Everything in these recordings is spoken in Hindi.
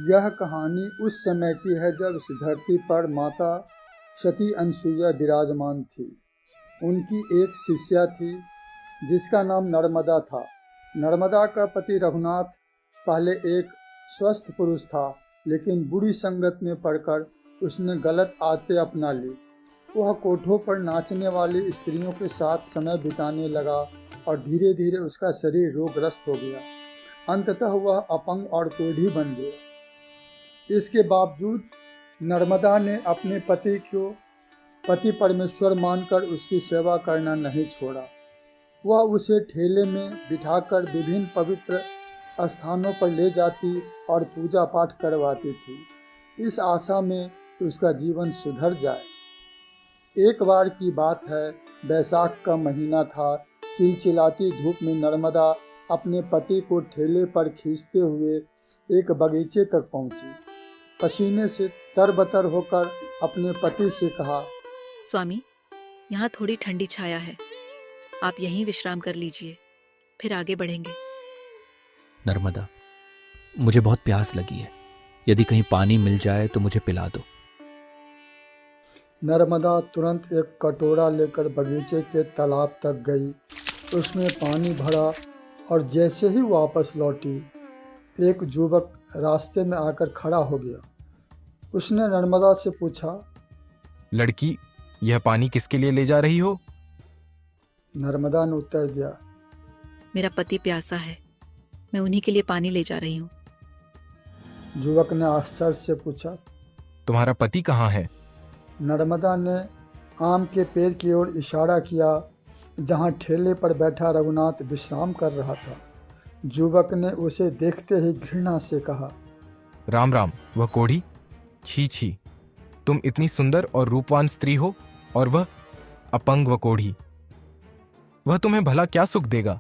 यह कहानी उस समय की है जब इस धरती पर माता सती अनसुईया विराजमान थी। उनकी एक शिष्या थी जिसका नाम नर्मदा था। नर्मदा का पति रघुनाथ पहले एक स्वस्थ पुरुष था, लेकिन बुरी संगत में पड़कर उसने गलत आदतें अपना ली। वह कोठों पर नाचने वाली स्त्रियों के साथ समय बिताने लगा और धीरे धीरे उसका शरीर रोगग्रस्त हो गया। अंततः वह अपंग और कोढ़ी बन गया। इसके बावजूद नर्मदा ने अपने पति को पति परमेश्वर मानकर उसकी सेवा करना नहीं छोड़ा। वह उसे ठेले में बिठाकर विभिन्न पवित्र स्थानों पर ले जाती और पूजा पाठ करवाती थी, इस आशा में कि उसका जीवन सुधर जाए। एक बार की बात है, बैसाख का महीना था। चिलचिलाती धूप में नर्मदा अपने पति को ठेले पर खींचते हुए एक बगीचे तक पहुंची। पसीने से तरबतर होकर अपने पति से कहा, स्वामी, यहाँ थोड़ी ठंडी छाया है, आप यहीं विश्राम कर लीजिए, फिर आगे बढ़ेंगे। नर्मदा, मुझे बहुत प्यास लगी है, यदि कहीं पानी मिल जाए तो मुझे पिला दो। नर्मदा तुरंत एक कटोरा लेकर बगीचे के तालाब तक गई। उसमें पानी भरा और जैसे ही वापस लौटी, एक युवक रास्ते में आकर खड़ा हो गया। उसने नर्मदा से पूछा, लड़की, यह पानी किसके लिए ले जा रही हो? नर्मदा ने उत्तर दिया, मेरा पति प्यासा है, मैं उन्हीं के लिए पानी ले जा रही हूँ। युवक ने आश्चर्य से पूछा, तुम्हारा पति कहाँ है? नर्मदा ने आम के पेड़ की ओर इशारा किया जहाँ ठेले पर बैठा रघुनाथ विश्राम कर रहा था। युवक ने उसे देखते ही घृणा से कहा, राम राम, वह कोढ़ी? छी छी, तुम इतनी सुंदर और रूपवान स्त्री हो और वह अपंग व कोढ़ी। वह तुम्हें भला क्या सुख देगा?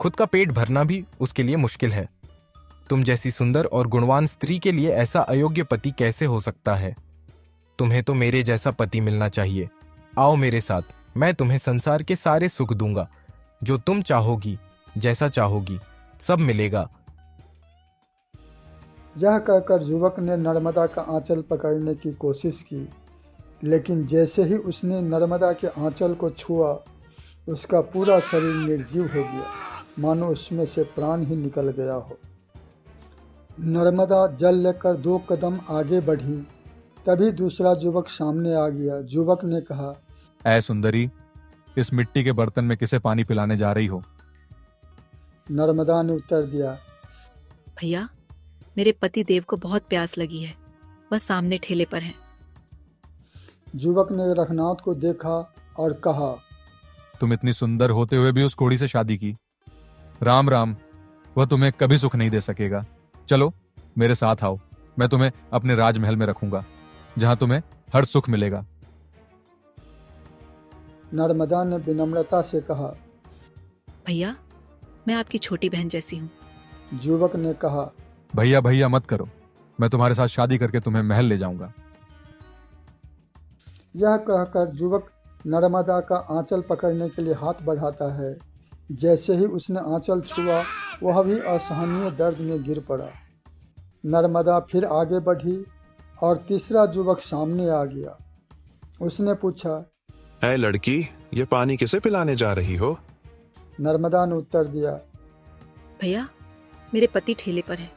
खुद का पेट भरना भी उसके लिए मुश्किल है। तुम जैसी सुंदर और गुणवान स्त्री के लिए ऐसा अयोग्य पति कैसे हो सकता है? तुम्हें तो मेरे जैसा पति मिलना चाहिए। आओ मेरे साथ, मैं तुम्हें संसार के सारे सुख दूंगा। जो तुम चाहोगी, जैसा चाहोगी, सब मिलेगा। यह कहकर युवक ने नर्मदा का आंचल पकड़ने की कोशिश की, लेकिन जैसे ही उसने नर्मदा के आंचल को छुआ, उसका पूरा शरीर निर्जीव हो गया, मानो उसमें से प्राण ही निकल गया हो। नर्मदा जल लेकर 2 कदम आगे बढ़ी, तभी दूसरा युवक सामने आ गया। युवक ने कहा, ऐ सुंदरी, इस मिट्टी के बर्तन में किसे पानी पिलाने जा रही हो? नर्मदा ने उत्तर दिया, भैया, मेरे पति देव को बहुत प्यास लगी है, वह सामने ठेले पर हैं। युवक ने रघुनाथ को देखा और कहा, तुम इतनी सुंदर होते हुए भी उस कोढ़ी से शादी की? राम राम, वह तुम्हें कभी सुख नहीं दे सकेगा। चलो मेरे साथ आओ, मैं तुम्हें अपने राजमहल में रखूंगा, जहां तुम्हें हर सुख मिलेगा। नर्मदा ने विनम्रता से कहा, भैया, मैं आपकी छोटी बहन जैसी हूँ। युवक ने कहा, भैया भैया मत करो, मैं तुम्हारे साथ शादी करके तुम्हें महल ले जाऊंगा। यह कहकर युवक नर्मदा का आंचल पकड़ने के लिए हाथ बढ़ाता है। जैसे ही उसने आंचल छुआ, वह भी असहनीय दर्द में गिर पड़ा। नर्मदा फिर आगे बढ़ी और तीसरा युवक सामने आ गया। उसने पूछा, ऐ लड़की, ये पानी किसे पिलाने जा रही हो? नर्मदा ने उत्तर दिया, भैया, मेरे पति ठेले पर हैं,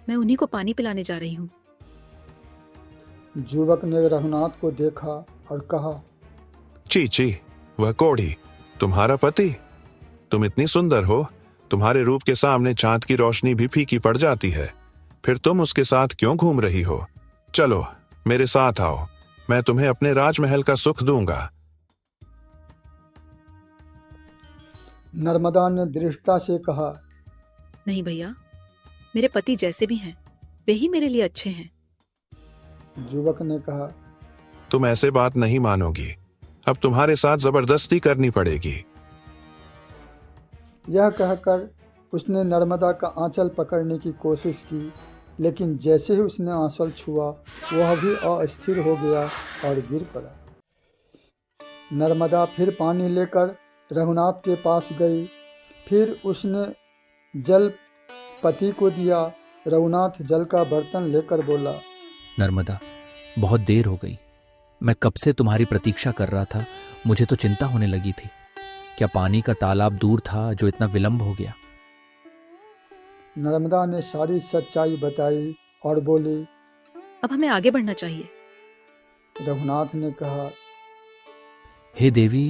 मैं उन्हीं को पानी पिलाने जा रही हूँ। युवक ने रघुनाथ को देखा और कहा, ची ची, वह कोढ़ी तुम्हारा पति? तुम इतनी सुंदर हो, तुम्हारे रूप के सामने चांद की रोशनी भी फीकी पड़ जाती है, फिर तुम उसके साथ क्यों घूम रही हो? चलो मेरे साथ आओ, मैं तुम्हें अपने राजमहल का सुख दूंगा। नर्मदा ने दृढ़ता से कहा, नहीं भैया, मेरे पति जैसे भी हैं, वे ही मेरे लिए अच्छे हैं। युवक ने कहा, तुम ऐसे बात नहीं मानोगी, अब तुम्हारे साथ जबरदस्ती करनी पड़ेगी। यह कहकर उसने नर्मदा का आंचल पकड़ने की कोशिश की, लेकिन जैसे ही उसने आंचल छुआ, वह भी अस्थिर हो गया और गिर पड़ा। नर्मदा फिर पानी लेकर रघुनाथ के पास गई। फिर उसने जल पति को दिया रघुनाथ जल का बर्तन लेकर बोला। नर्मदा, बहुत देर हो गई। मैं कब से तुम्हारी प्रतीक्षा कर रहा था। मुझे तो चिंता होने लगी थी। क्या पानी का तालाब दूर था जो इतना विलंब हो गया? नर्मदा ने सारी सच्चाई बताई और बोली। अब हमें आगे बढ़ना चाहिए। रघुनाथ ने कहा। हे देवी,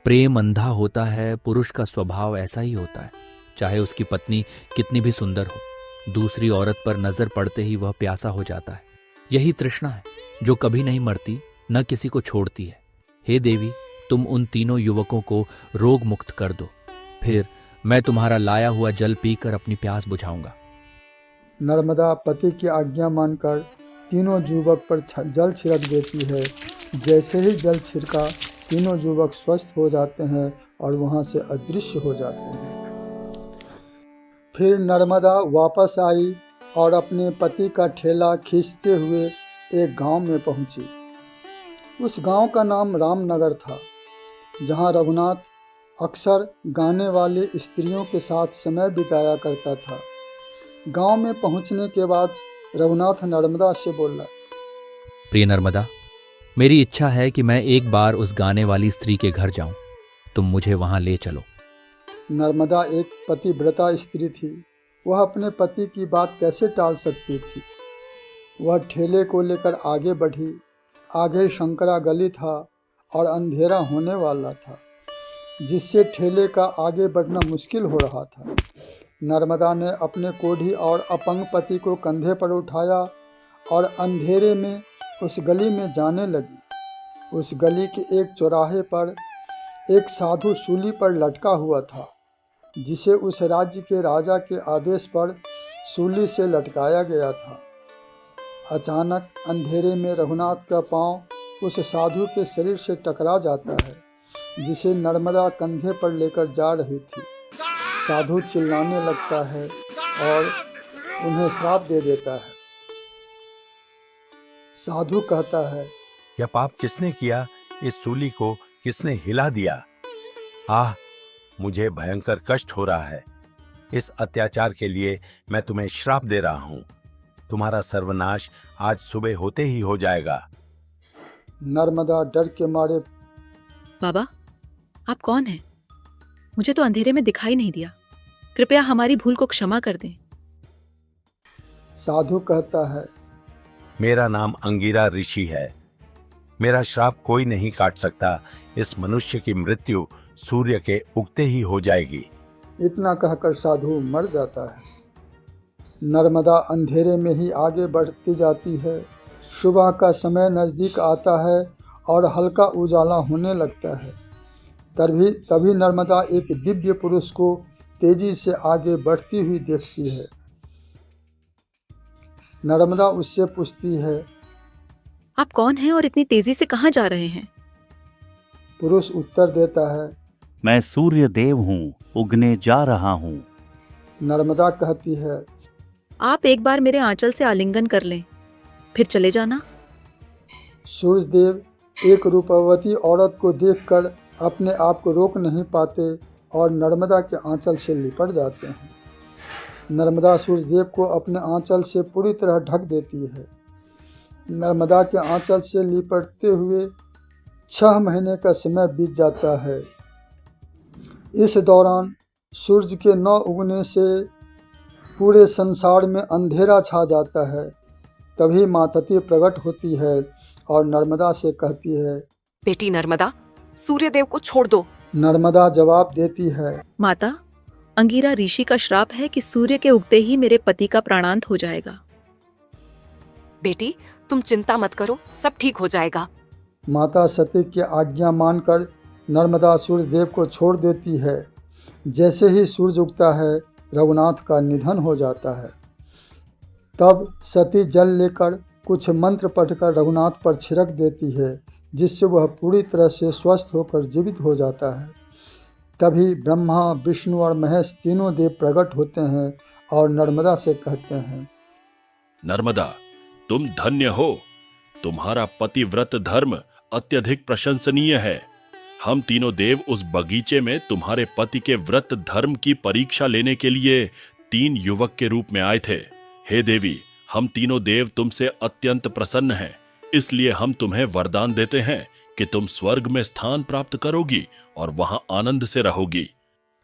प्रेम अंधा होता है। पुरुष का स्वभाव ऐसा ही होता है। चाहे उसकी पत्नी कितनी भी सुंदर हो, दूसरी औरत पर नजर पड़ते ही वह प्यासा हो जाता है। यही तृष्णा है जो कभी नहीं मरती, न किसी को छोड़ती है। हे देवी, तुम उन तीनों युवकों को रोग मुक्त कर दो, फिर मैं तुम्हारा लाया हुआ जल पीकर अपनी प्यास बुझाऊंगा। नर्मदा पति की आज्ञा मानकर तीनों युवक पर जल छिड़क देती है। जैसे ही जल छिड़का, तीनों युवक स्वस्थ हो जाते हैं और वहां से अदृश्य हो जाते हैं। फिर नर्मदा वापस आई और अपने पति का ठेला खींचते हुए एक गांव में पहुंची। उस गांव का नाम रामनगर था, जहां रघुनाथ अक्सर गाने वाली स्त्रियों के साथ समय बिताया करता था। गांव में पहुंचने के बाद रघुनाथ नर्मदा से बोला। प्रिय नर्मदा, मेरी इच्छा है कि मैं एक बार उस गाने वाली स्त्री के घर जाऊं। तुम मुझे वहां ले चलो। नर्मदा एक पतिव्रता स्त्री थी। वह अपने पति की बात कैसे टाल सकती थी। वह ठेले को लेकर आगे बढ़ी। आगे शंकरा गली था और अंधेरा होने वाला था, जिससे ठेले का आगे बढ़ना मुश्किल हो रहा था। नर्मदा ने अपने कोढ़ी और अपंग पति को कंधे पर उठाया और अंधेरे में उस गली में जाने लगी। उस गली के एक चौराहे पर एक साधु सूली पर लटका हुआ था, जिसे उस राज्य के राजा के आदेश पर सूली से लटकाया गया था। अचानक अंधेरे में रघुनाथ का पांव उस साधु के शरीर से टकरा जाता है, जिसे नर्मदा कंधे पर लेकर जा रही थी। साधु चिल्लाने लगता है और उन्हें श्राप दे देता है। साधु कहता है, यह पाप किसने किया? इस सूली को किसने हिला दिया? आह, मुझे भयंकर कष्ट हो रहा है। इस अत्याचार के लिए मैं तुम्हें श्राप दे रहा हूं। तुम्हारा सर्वनाश आज सुबह होते ही हो जाएगा। नर्मदा डर के मारे। बाबा, आप कौन हैं? मुझे तो अंधेरे में दिखाई नहीं दिया। कृपया हमारी भूल को क्षमा कर दें। साधु कहता है, मेरा नाम अंगिरा ऋषि है। मेरा श्राप कोई नहीं काट सकता। इस मनुष्य की मृत्यु सूर्य के उगते ही हो जाएगी। इतना कहकर साधु मर जाता है। नर्मदा अंधेरे में ही आगे बढ़ती जाती है। सुबह का समय नज़दीक आता है और हल्का उजाला होने लगता है। तभी नर्मदा एक दिव्य पुरुष को तेजी से आगे बढ़ती हुई देखती है। नर्मदा उससे पूछती है, आप कौन हैं और इतनी तेजी से कहाँ जा रहे हैं? पुरुष उत्तर देता है, मैं सूर्य देव हूँ, उगने जा रहा हूँ। नर्मदा कहती है, आप एक बार मेरे आंचल से आलिंगन कर लें, फिर चले जाना। सूर्यदेव एक रूपवती औरत को देखकर अपने आप को रोक नहीं पाते और नर्मदा के आंचल से लिपट जाते हैं। नर्मदा सूर्यदेव को अपने आंचल से पूरी तरह ढक देती है। नर्मदा के आंचल से लिपटते हुए 6 महीने का समय बीत जाता है। इस दौरान सूर्य के न उगने से पूरे संसार में अंधेरा छा जाता है। तभी माँ तती प्रकट होती है और नर्मदा से कहती है, बेटी नर्मदा, सूर्यदेव को छोड़ दो। नर्मदा जवाब देती है, माता, अंगिरा ऋषि का श्राप है कि सूर्य के उगते ही मेरे पति का प्राणांत हो जाएगा। बेटी, तुम चिंता मत करो, सब ठीक हो जाएगा। माता सती की आज्ञा मानकर नर्मदा सूर्यदेव को छोड़ देती है। जैसे ही सूर्य उगता है, रघुनाथ का निधन हो जाता है। तब सती जल लेकर कुछ मंत्र पढ़कर रघुनाथ पर छिड़क देती है, जिससे वह पूरी तरह से स्वस्थ होकर जीवित हो जाता है। तभी ब्रह्मा, विष्णु और महेश तीनों देव प्रकट होते हैं और नर्मदा से कहते हैं, नर्मदा, तुम धन्य हो। तुम्हारा पतिव्रत धर्म अत्यधिक प्रशंसनीय है। हम तीनों देव उस बगीचे में तुम्हारे पति के व्रत धर्म की परीक्षा लेने के लिए 3 युवक के रूप में आए थे। हे देवी, हम तीनों देव तुमसे अत्यंत प्रसन्न हैं, इसलिए हम तुम्हें वरदान देते हैं कि तुम स्वर्ग में स्थान प्राप्त करोगी और वहां आनंद से रहोगी।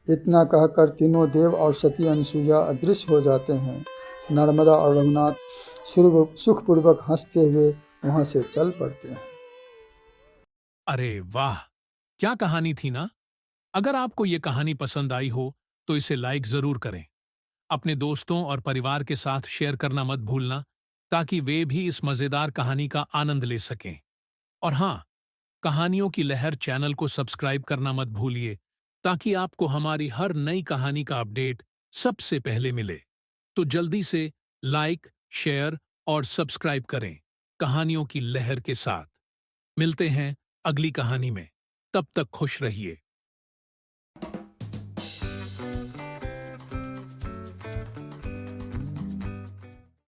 इतना कहकर तीनों देव और सती अनसुईया अदृश्य हो जाते हैं। नर्मदा और रघुनाथ सुखपूर्वक हंसते हुए वहां से चल पड़ते हैं। अरे वाह, क्या कहानी थी ना। अगर आपको ये कहानी पसंद आई हो तो इसे लाइक जरूर करें। अपने दोस्तों और परिवार के साथ शेयर करना मत भूलना, ताकि वे भी इस मजेदार कहानी का आनंद ले सकें। और हाँ, कहानियों की लहर चैनल को सब्सक्राइब करना मत भूलिए, ताकि आपको हमारी हर नई कहानी का अपडेट सबसे पहले मिले। तो जल्दी से लाइक, शेयर और सब्सक्राइब करें कहानियों की लहर के साथ। मिलते हैं अगली कहानी में, तब तक खुश रहिए।